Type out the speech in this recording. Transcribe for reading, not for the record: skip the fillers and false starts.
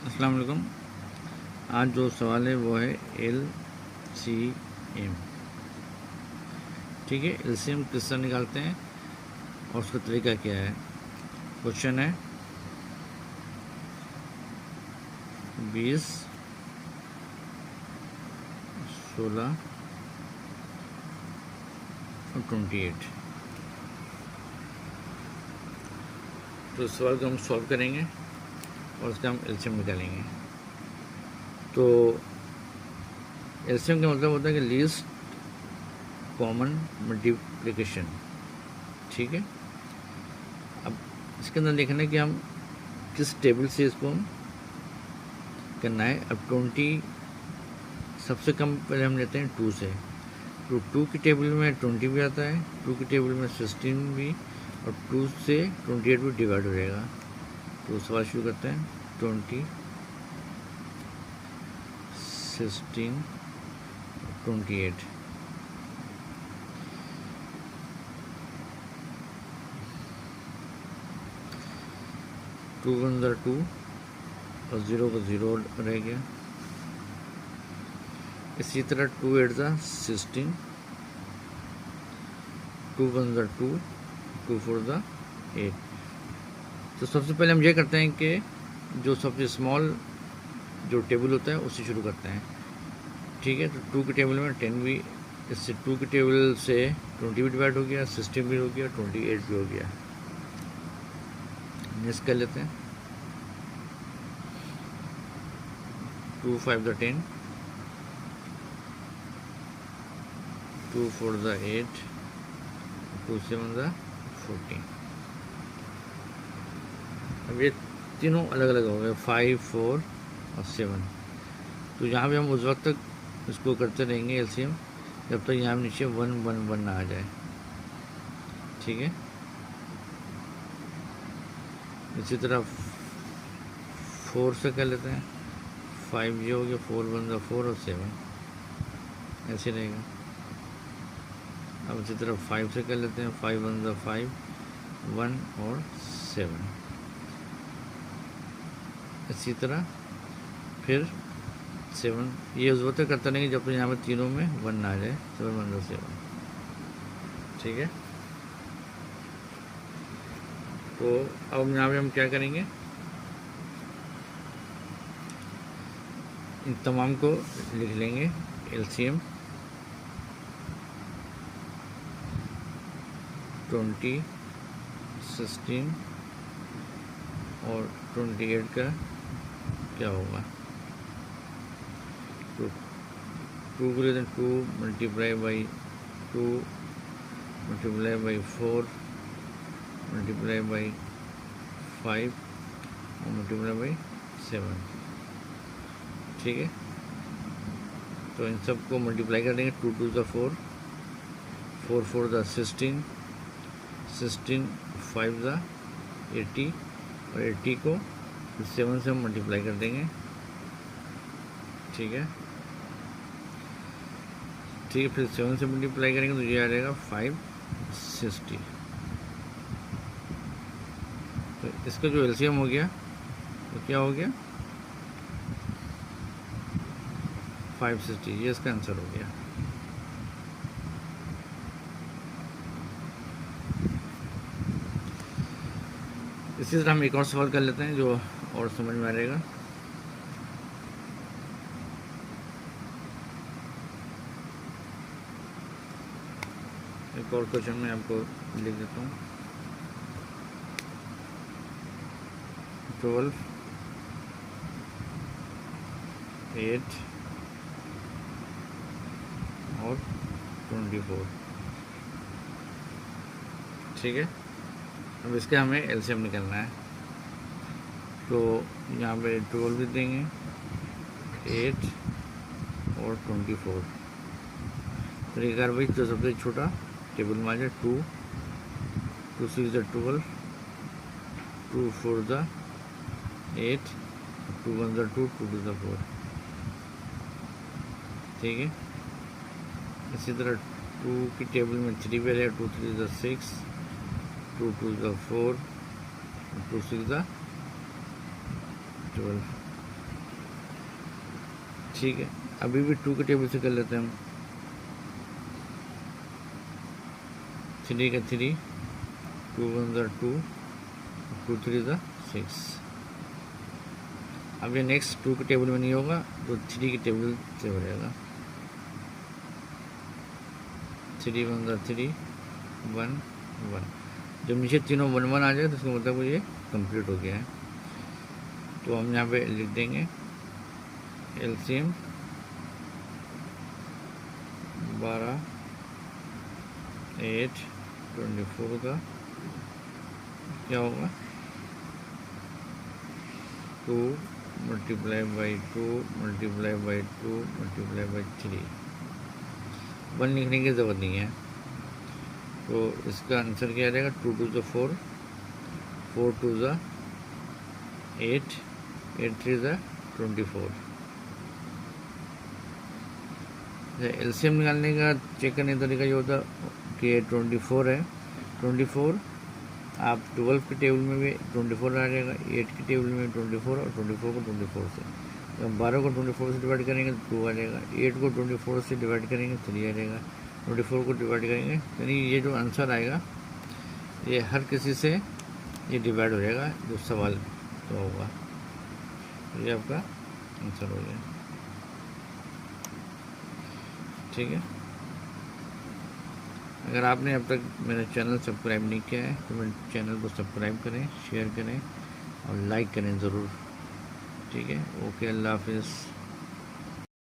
अस्सलाम वालेकुम। आज जो सवाल है वो है एल सी एम। ठीक है, एल सी एम किस तरह निकालते हैं और उसका तरीका क्या है। क्वेश्चन है 20, 16 और 28। तो इस सवाल को हम सॉल्व करेंगे और उसका हम एल सी एम निकालेंगे। तो एल सी एम का मतलब होता है कि लीस्ट कॉमन मल्टीप्लिकेशन। ठीक है, अब इसके अंदर देखना है कि हम किस टेबल से इसको हम करना है। अब 20 सबसे कम पहले हम लेते हैं 2 से। तो 2 की टेबल में 20 भी आता है, 2 की टेबल में 16 भी, और 2 से 28 भी डिवाइड हो जाएगा। तो सवाल शुरू करते हैं। 20, 16, 28। टू 1 2 और 0 का 0 रह गया। इसी तरह 2 8 16, 2 1 2, 2 4 8। तो सबसे पहले हम ये करते हैं कि जो सबसे स्मॉल जो टेबल होता है उससे शुरू करते हैं। ठीक है, तो 2 की टेबल में 10 भी, इससे 2 की टेबल से 20 भी डिवाइड हो गया, 16 भी हो गया, 28 भी हो गया। नेक्स्ट कर लेते हैं। 2 5 10, 2 4 8, 2 7 14। अब ये तीनों अलग अलग हो गए, 5 4 और 7। तो यहाँ पे हम उस वक्त तक इसको करते रहेंगे एलसीएम जब तक यहाँ नीचे 1 1 1 ना आ जाए। ठीक है, इसी तरह 4 से कर लेते हैं। 5 ये हो गया, 4 1 4 और 7 ऐसे रहेगा। अब इसी तरह 5 से कर लेते हैं। 5 1 5, 1 और 7। इसी तरह फिर 7, ये उस वक्त करते रहेंगे जब तक यहाँ पर तीनों में 1 ना आ जाए। 7 1 7। ठीक है, तो अब यहाँ पे हम क्या करेंगे, इन तमाम को लिख लेंगे। एलसीएम 20, 16 और 28 का क्या होगा। तो 2 को लेते हैं, 2 multiply by 2 multiply by 4 multiply by 5 और मल्टीप्लाई बाई 7। ठीक है, तो इन सब को मल्टीप्लाई कर देंगे। 2 2 4, 4 4 16, 16 5 80 और 80 को 7 से हम मल्टीप्लाई कर देंगे। ठीक है, ठीक है, फिर 7 से मल्टीप्लाई करेंगे तो ये आ जाएगा 560। तो इसका जो एलसीएम हो गया तो क्या हो गया, 560। ये इसका आंसर हो गया। इसी तरह हम एक और सवाल कर लेते हैं जो और समझ में आ रहेगा। एक और क्वेश्चन में आपको लिख देता हूँ। 12, 8 और 24। ठीक है, अब इसका हमें एलसीएम निकालना है। तो यहाँ पे 12 भी देंगे, 8 और 24। तरीका भाई, तो सबसे छोटा टेबल में आ जाए। 2 2 6 12, 2 4 8, 2 1 2, 2 2 4। ठीक है, इसी तरह 2 की टेबल में 3 पे है। 2 3 6, 2 2 4, 2 6 12। ठीक है, अभी भी 2 के टेबल से कर लेते हैं हम। 3 का 3, 2 1 2, 2 3 6। अब ये नेक्स्ट 2 के टेबल में नहीं होगा तो 3 के टेबल से हो जाएगा। 3 1 3, 1 1। जब नीचे तीनों 1 1 आ जाए तो इसका मतलब ये कंप्लीट हो गया है। तो हम यहाँ पे लिख देंगे एलसीएम 12 8 24 का क्या होगा, 2 multiply by 2 multiply by 2 multiply by 3। 1 लिखने की ज़रूरत नहीं है। तो इसका आंसर क्या रहेगा, 2 2 4, 4 2 8, 8 3 24। एलसीएम निकालने का चेक करने का तरीका ये होता कि 24 है, 24 आप 12 के टेबल में भी 24 आ जाएगा, 8 के टेबल में 24 और 24 को 24 से, जब 12 को 24 से डिवाइड करेंगे तो 2 आ जाएगा, 8 को 24 से डिवाइड करेंगे 3 आ जाएगा, 24 को डिवाइड करेंगे, यानी ये जो आंसर आएगा ये हर किसी से ये डिवाइड हो जाएगा जो सवाल तो होगा। ये आपका आंसर हो गया। ठीक है, अगर आपने अब तक मेरा चैनल सब्सक्राइब नहीं किया है तो मेरे चैनल को सब्सक्राइब करें, शेयर करें और लाइक करें ज़रूर। ठीक है, ओके, अल्लाह हाफिज़।